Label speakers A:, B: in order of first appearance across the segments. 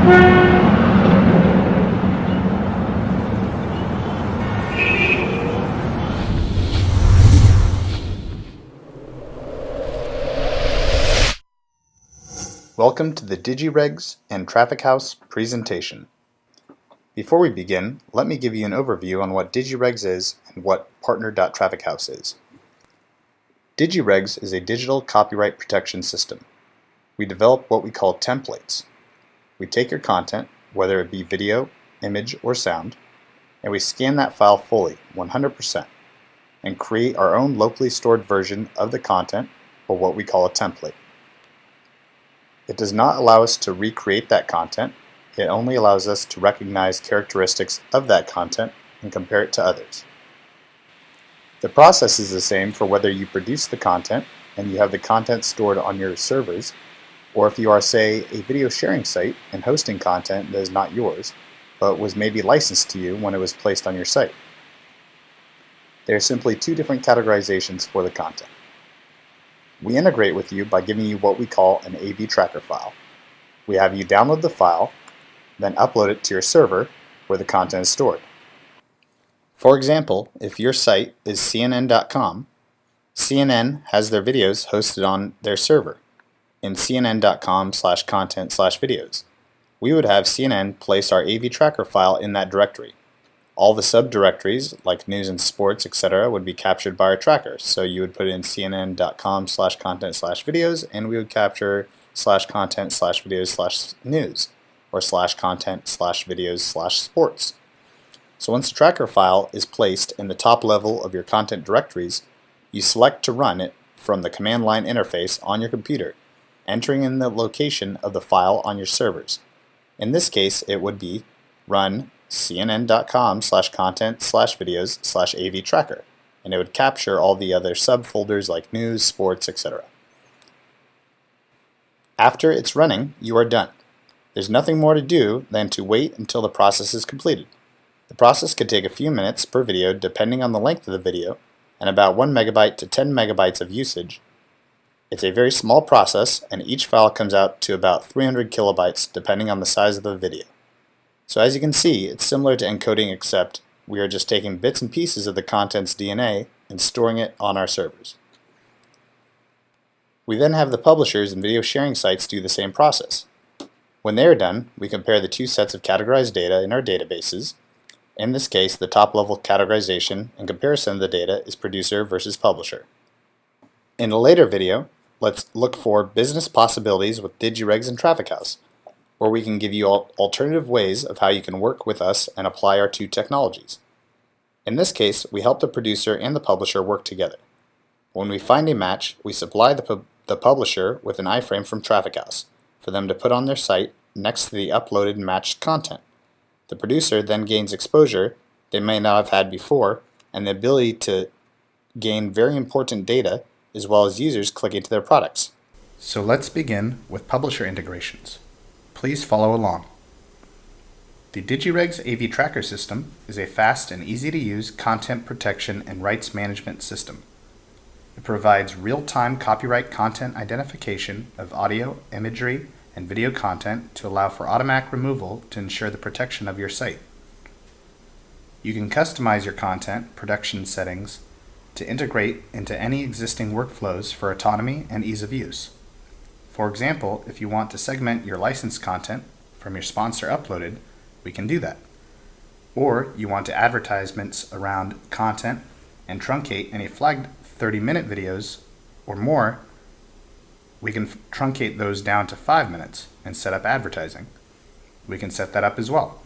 A: Welcome to the DigiRegs and Traffichaus presentation. Before we begin, let me give you an overview on what DigiRegs is and what Partner.Traffichaus is. DigiRegs is a digital copyright protection system. We develop what we call templates. We take your content, whether it be video, image, or sound, and we scan that file fully, 100%, and create our own locally stored version of the content, or what we call a template. It does not allow us to recreate that content. It only allows us to recognize characteristics of that content and compare it to others. The process is the same for whether you produce the content and you have the content stored on your servers, or if you are, say, a video sharing site and hosting content that is not yours, but was maybe licensed to you when it was placed on your site. There are simply two different categorizations for the content. We integrate with you by giving you what we call an AV tracker file. We have you download the file, then upload it to your server where the content is stored. For example, if your site is CNN.com, CNN has their videos hosted on their server in cnn.com/content/videos. We would have CNN place our AV tracker file in that directory. All the subdirectories, like news and sports, etc., would be captured by our tracker. So you would put in cnn.com/content/videos, and we would capture /content/videos/news, or /content/videos/sports. So once the tracker file is placed in the top level of your content directories, you select to run it from the command line interface on your computer, entering in the location of the file on your servers. In this case, it would be run cnn.com/content/videos/AV tracker, and it would capture all the other subfolders like news, sports, etc. After it's running, you are done. There's nothing more to do than to wait until the process is completed. The process could take a few minutes per video depending on the length of the video, and about 1 megabyte to 10 megabytes of usage. It's a very small process, and each file comes out to about 300 kilobytes depending on the size of the video. So as you can see, it's similar to encoding, except we are just taking bits and pieces of the content's DNA and storing it on our servers. We then have the publishers and video sharing sites do the same process. When they are done, we compare the two sets of categorized data in our databases. In this case, the top-level categorization and comparison of the data is producer versus publisher. In a later video, let's look for business possibilities with DigiRegs and Traffichaus, where we can give you alternative ways of how you can work with us and apply our two technologies. In this case, we help the producer and the publisher work together. When we find a match, we supply the publisher with an iframe from Traffichaus for them to put on their site next to the uploaded and matched content. The producer then gains exposure they may not have had before, and the ability to gain very important data as well as users clicking to their products. So let's begin with publisher integrations. Please follow along. The DigiRegs AV Tracker system is a fast and easy-to-use content protection and rights management system. It provides real-time copyright content identification of audio, imagery, and video content to allow for automatic removal to ensure the protection of your site. You can customize your content production settings to integrate into any existing workflows for autonomy and ease of use. For example, if you want to segment your licensed content from your sponsor uploaded, we can do that. Or you want to advertisements around content and truncate any flagged 30-minute videos or more, we can truncate those down to 5 minutes and set up advertising. We can set that up as well.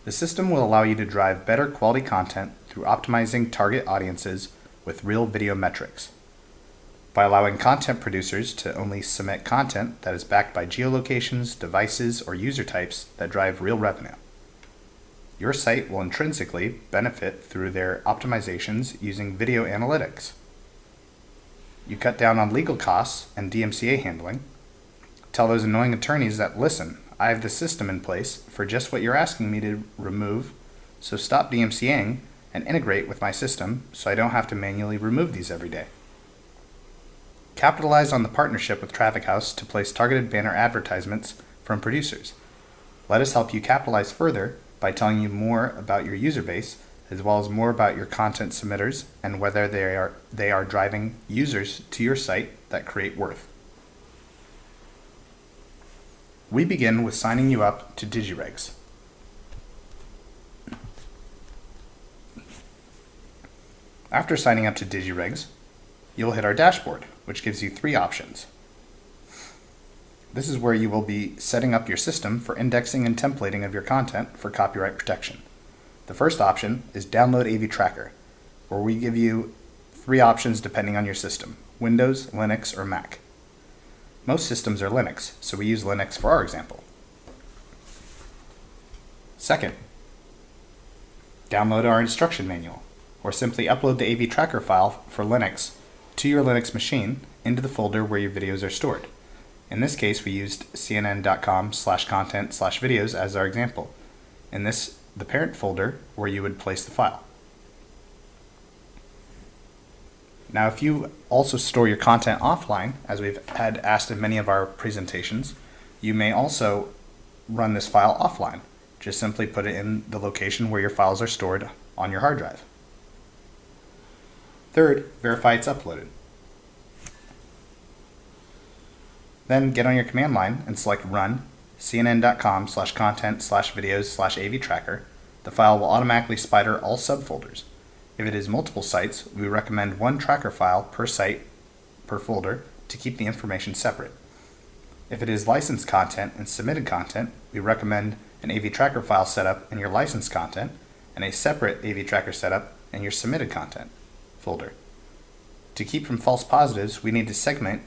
A: The system will allow you to drive better quality content through optimizing target audiences with real video metrics. By allowing content producers to only submit content that is backed by geolocations, devices, or user types that drive real revenue. Your site will intrinsically benefit through their optimizations using video analytics. You cut down on legal costs and DMCA handling. Tell those annoying attorneys that, listen, I have the system in place for just what you're asking me to remove, so stop DMCAing and integrate with my system so I don't have to manually remove these every day. Capitalize on the partnership with Traffichaus to place targeted banner advertisements from producers. Let us help you capitalize further by telling you more about your user base, as well as more about your content submitters and whether they are driving users to your site that create worth. We begin with signing you up to DigiRegs. After signing up to DigiRegs, you'll hit our dashboard, which gives you 3 options. This is where you will be setting up your system for indexing and templating of your content for copyright protection. The first option is Download AV Tracker, where we give you 3 options depending on your system: Windows, Linux, or Mac. Most systems are Linux, so we use Linux for our example. Second, download our instruction manual, or simply upload the AV Tracker file for Linux to your Linux machine into the folder where your videos are stored. In this case, we used cnn.com/content/videos as our example. In this, the parent folder where you would place the file. Now, if you also store your content offline, as we've had asked in many of our presentations, you may also run this file offline. Just simply put it in the location where your files are stored on your hard drive. Third, verify it's uploaded. Then get on your command line and select Run cnn.com/content/videos/AV Tracker. The file will automatically spider all subfolders. If it is multiple sites, we recommend 1 tracker file per site per folder to keep the information separate. If it is licensed content and submitted content, we recommend an AV Tracker file setup in your licensed content and a separate AV Tracker setup in your submitted content folder. To keep from false positives, we need to segment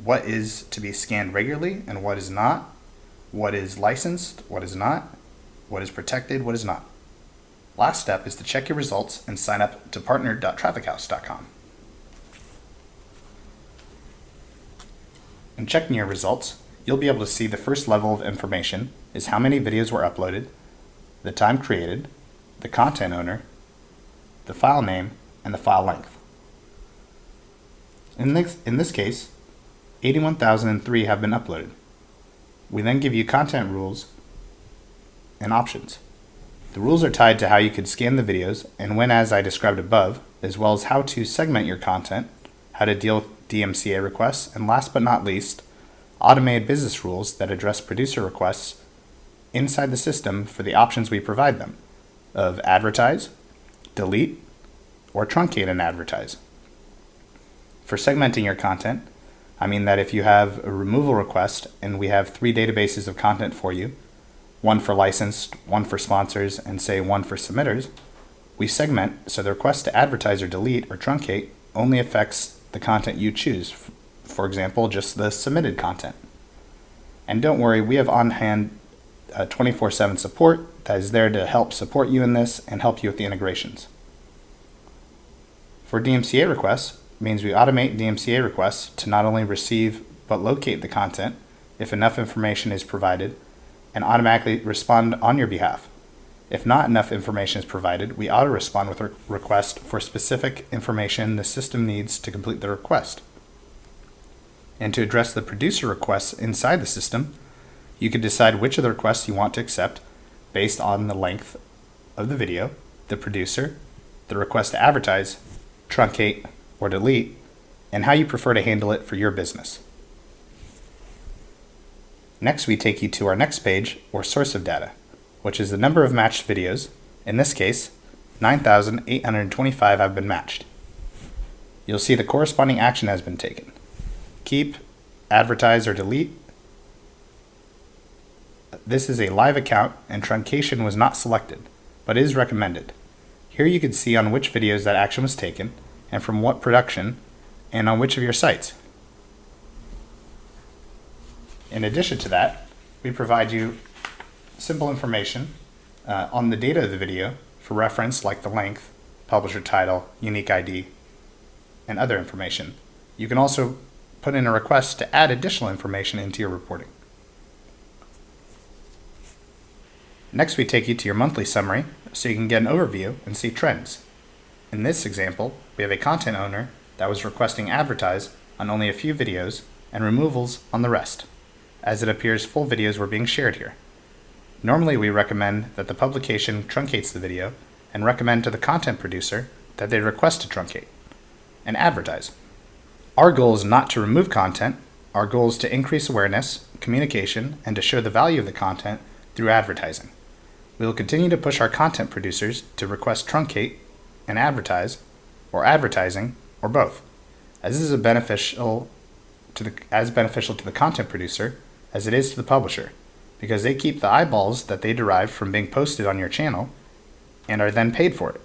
A: what is to be scanned regularly and what is not, what is licensed, what is not, what is protected, what is not. Last step is to check your results and sign up to Partner.Traffichaus.com. In checking your results, you'll be able to see the first level of information is how many videos were uploaded, the time created, the content owner, the file name, and the file length. In this case, 81,003 have been uploaded. We then give you content rules and options. The rules are tied to how you could scan the videos and when, as I described above, as well as how to segment your content, how to deal with DMCA requests, and last but not least, automated business rules that address producer requests inside the system for the options we provide them of advertise, delete, or truncate and advertise. For segmenting your content, I mean that if you have a removal request and we have 3 databases of content for you, 1 for licensed, 1 for sponsors, and say 1 for submitters, we segment so the request to advertise or delete or truncate only affects the content you choose, for example, just the submitted content. And don't worry, we have on-hand 24/7 support that is there to help support you in this and help you with the integrations. For DMCA requests, means we automate DMCA requests to not only receive but locate the content if enough information is provided and automatically respond on your behalf. If not enough information is provided, we auto-respond with a request for specific information the system needs to complete the request. And to address the producer requests inside the system, you can decide which of the requests you want to accept based on the length of the video, the producer, the request to advertise, truncate, or delete, and how you prefer to handle it for your business. Next, we take you to our next page, or source of data, which is the number of matched videos. In this case, 9,825 have been matched. You'll see the corresponding action has been taken. Keep, advertise, or delete. This is a live account and truncation was not selected, but is recommended. Here you can see on which videos that action was taken and from what production and on which of your sites. In addition to that, we provide you simple information on the data of the video for reference like the length, publisher title, unique ID, and other information. You can also put in a request to add additional information into your reporting. Next, we take you to your monthly summary so you can get an overview and see trends. In this example, we have a content owner that was requesting advertise on only a few videos and removals on the rest. as it appears full videos were being shared here. Normally we recommend that the publication truncates the video and recommend to the content producer that they request to truncate and advertise. Our goal is not to remove content. Our goal is to increase awareness, communication, and to show the value of the content through advertising. We will continue to push our content producers to request truncate and advertise, or advertising, or both, as this is beneficial to the content producer as it is to the publisher, because they keep the eyeballs that they derive from being posted on your channel and are then paid for it.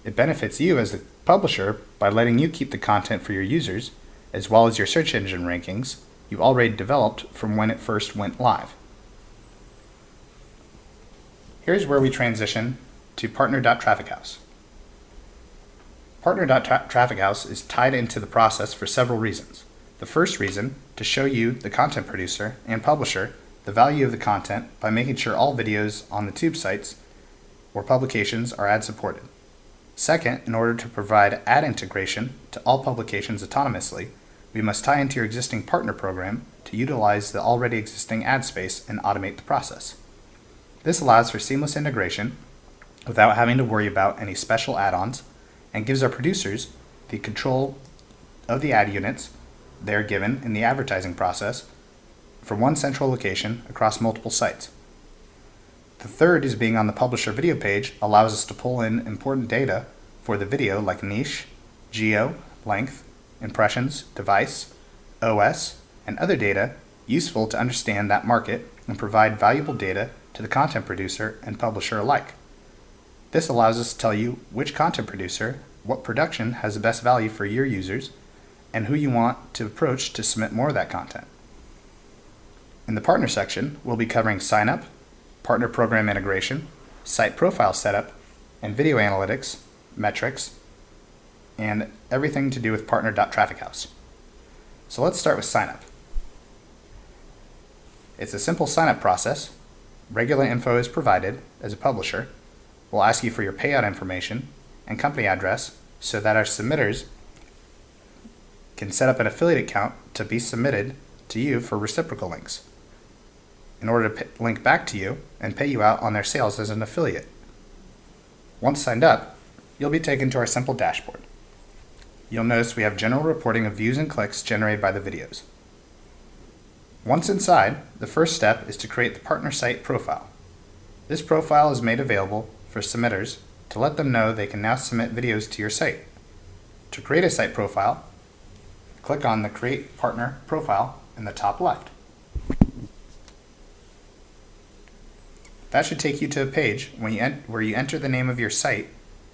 A: It benefits you as the publisher by letting you keep the content for your users, as well as your search engine rankings you already developed from when it first went live. Here's where we transition to Partner.Traffichaus. Partner.Traffichaus is tied into the process for several reasons. The first reason, to show you, the content producer and publisher, the value of the content by making sure all videos on the tube sites or publications are ad supported. Second, in order to provide ad integration to all publications autonomously, we must tie into your existing partner program to utilize the already existing ad space and automate the process. This allows for seamless integration without having to worry about any special add-ons and gives our producers the control of the ad units they are given in the advertising process from one central location across multiple sites. The third is being on the publisher video page allows us to pull in important data for the video like niche, geo, length, impressions, device, OS, and other data useful to understand that market and provide valuable data to the content producer and publisher alike. This allows us to tell you which content producer, what production has the best value for your users, and who you want to approach to submit more of that content. In the partner section, we'll be covering sign up, partner program integration, site profile setup, and video analytics, metrics, and everything to do with Partner.Traffichaus. So let's start with sign up. It's a simple sign up process. Regular info is provided as a publisher. We'll ask you for your payout information and company address so that our submitters can set up an affiliate account to be submitted to you for reciprocal links in order to link back to you and pay you out on their sales as an affiliate. Once signed up, you'll be taken to our simple dashboard. You'll notice we have general reporting of views and clicks generated by the videos. Once inside, the first step is to create the partner site profile. This profile is made available for submitters to let them know they can now submit videos to your site. To create a site profile, click on the Create Partner Profile in the top left. That should take you to a page where you enter the name of your site,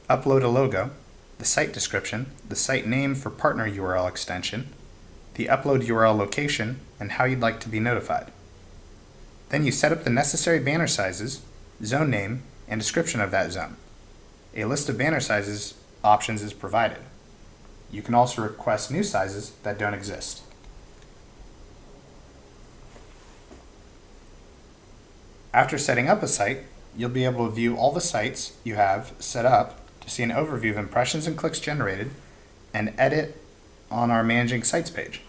A: upload a logo, the site description, the site name for partner URL extension, the upload URL location, and how you'd like to be notified. Then you set up the necessary banner sizes, zone name, and description of that zone. A list of banner sizes options is provided. You can also request new sizes that don't exist. After setting up a site, you'll be able to view all the sites you have set up to see an overview of impressions and clicks generated and edit on our Managing Sites page.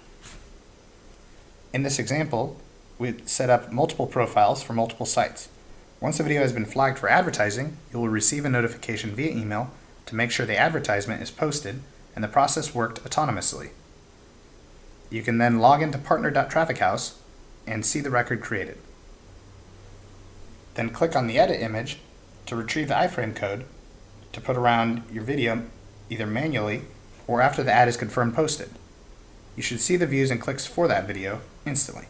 A: In this example, we set up multiple profiles for multiple sites. Once a video has been flagged for advertising, you will receive a notification via email to make sure the advertisement is posted and the process worked autonomously. You can then log into Partner.Traffichaus and see the record created. Then click on the edit image to retrieve the iframe code to put around your video either manually or after the ad is confirmed posted. You should see the views and clicks for that video instantly.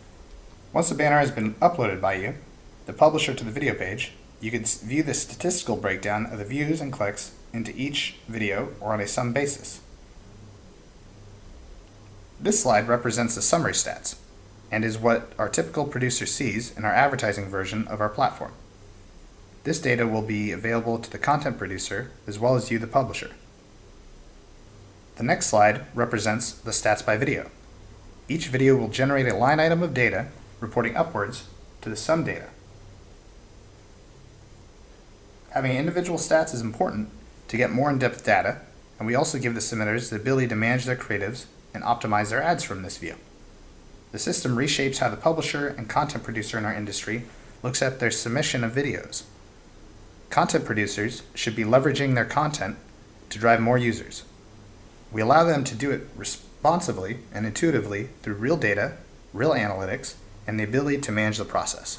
A: Once the banner has been uploaded by you, the publisher to the video page, you can view the statistical breakdown of the views and clicks into each video or on a sum basis. This slide represents the summary stats and is what our typical producer sees in our advertising version of our platform. This data will be available to the content producer as well as you, the publisher. The next slide represents the stats by video. Each video will generate a line item of data reporting upwards to the sum data. Having individual stats is important to get more in-depth data, and we also give the submitters the ability to manage their creatives and optimize their ads from this view. The system reshapes how the publisher and content producer in our industry looks at their submission of videos. Content producers should be leveraging their content to drive more users. We allow them to do it responsively and intuitively through real data, real analytics, and the ability to manage the process.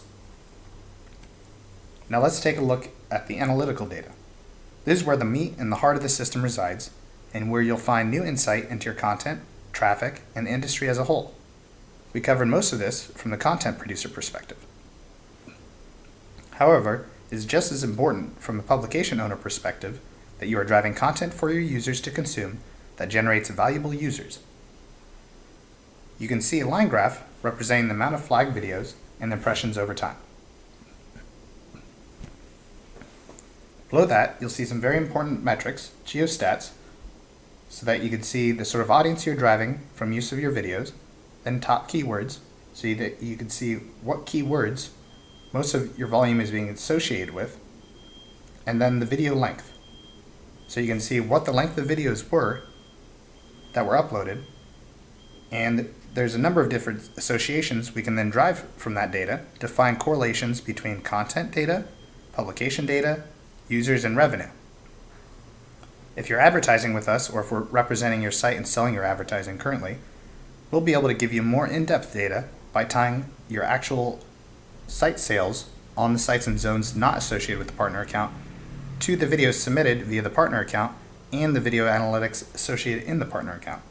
A: Now let's take a look at the analytical data. This is where the meat and the heart of the system resides, and where you'll find new insight into your content, traffic, and the industry as a whole. We covered most of this from the content producer perspective. However, it is just as important from the publication owner perspective that you are driving content for your users to consume that generates valuable users. You can see a line graph representing the amount of flagged videos and impressions over time. Below that, you'll see some very important metrics, geostats, so that you can see the sort of audience you're driving from use of your videos, then top keywords, so that you can see what keywords most of your volume is being associated with, and then the video length. So you can see what the length of videos were that were uploaded, and there's a number of different associations we can then drive from that data to find correlations between content data, publication data, users, and revenue. If you're advertising with us, or if we're representing your site and selling your advertising currently, we'll be able to give you more in-depth data by tying your actual site sales on the sites and zones not associated with the partner account to the videos submitted via the partner account and the video analytics associated in the partner account.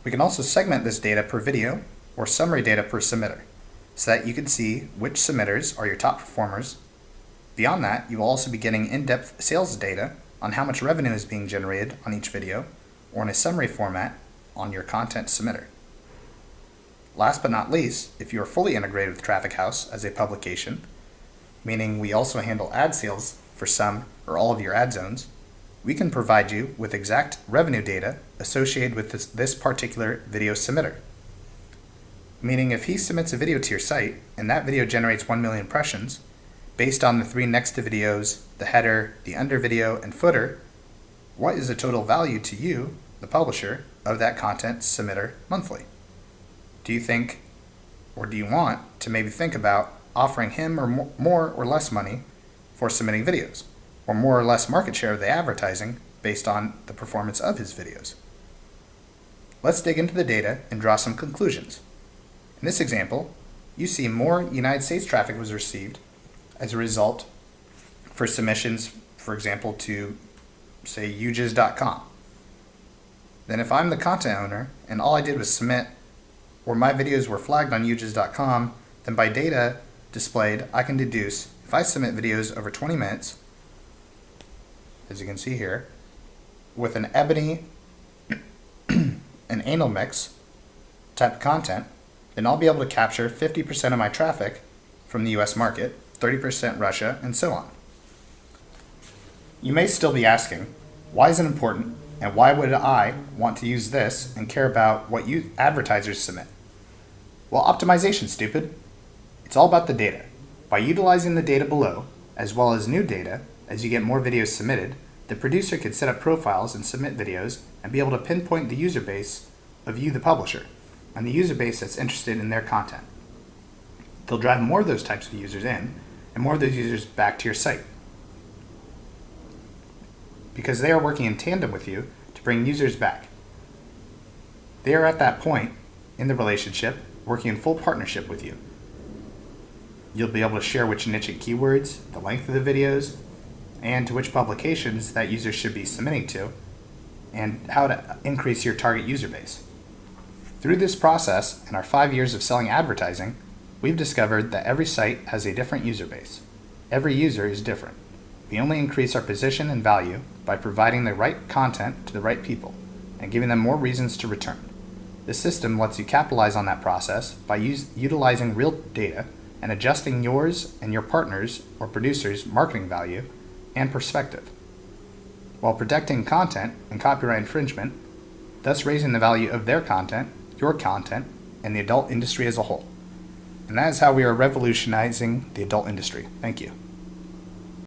A: We can also segment this data per video or summary data per submitter so that you can see which submitters are your top performers. Beyond that, you will also be getting in-depth sales data on how much revenue is being generated on each video or in a summary format on your content submitter. Last but not least, if you are fully integrated with Traffichaus as a publication, meaning we also handle ad sales for some or all of your ad zones, we can provide you with exact revenue data associated with this particular video submitter. Meaning if he submits a video to your site and that video generates 1 million impressions, based on the 3 next to videos, the header, the under video, and footer, what is the total value to you, the publisher, of that content submitter monthly? Do you think, or do you want to maybe think about offering him or more or less money for submitting videos, or more or less market share of the advertising based on the performance of his videos? Let's dig into the data and draw some conclusions. In this example, you see more United States traffic was received as a result for submissions, for example, to say ujiz.com. Then if I'm the content owner and all I did was submit, or my videos were flagged on ujiz.com, then by data displayed, I can deduce if I submit videos over 20 minutes, as you can see here, with an ebony and anal mix type of content, then I'll be able to capture 50% of my traffic from the US market, 30% Russia, and so on. You may still be asking, why is it important, and why would I want to use this and care about what you advertisers submit? Well, optimization, stupid. It's all about the data. By utilizing the data below, as well as new data, as you get more videos submitted, the producer could set up profiles and submit videos and be able to pinpoint the user base of you, the publisher, and the user base that's interested in their content. They'll drive more of those types of users in, and more of those users back to your site, because they are working in tandem with you to bring users back. They are at that point in the relationship working in full partnership with you. You'll be able to share which niche and keywords, the length of the videos, and to which publications that user should be submitting to, and how to increase your target user base. Through this process, in our 5 years of selling advertising, we've discovered that every site has a different user base. Every user is different. We only increase our position and value by providing the right content to the right people and giving them more reasons to return. This system lets you capitalize on that process by utilizing real data and adjusting yours and your partners or producers' marketing value and perspective, while protecting content and copyright infringement, thus raising the value of their content, your content, and the adult industry as a whole. And that is how we are revolutionizing the adult industry. Thank you.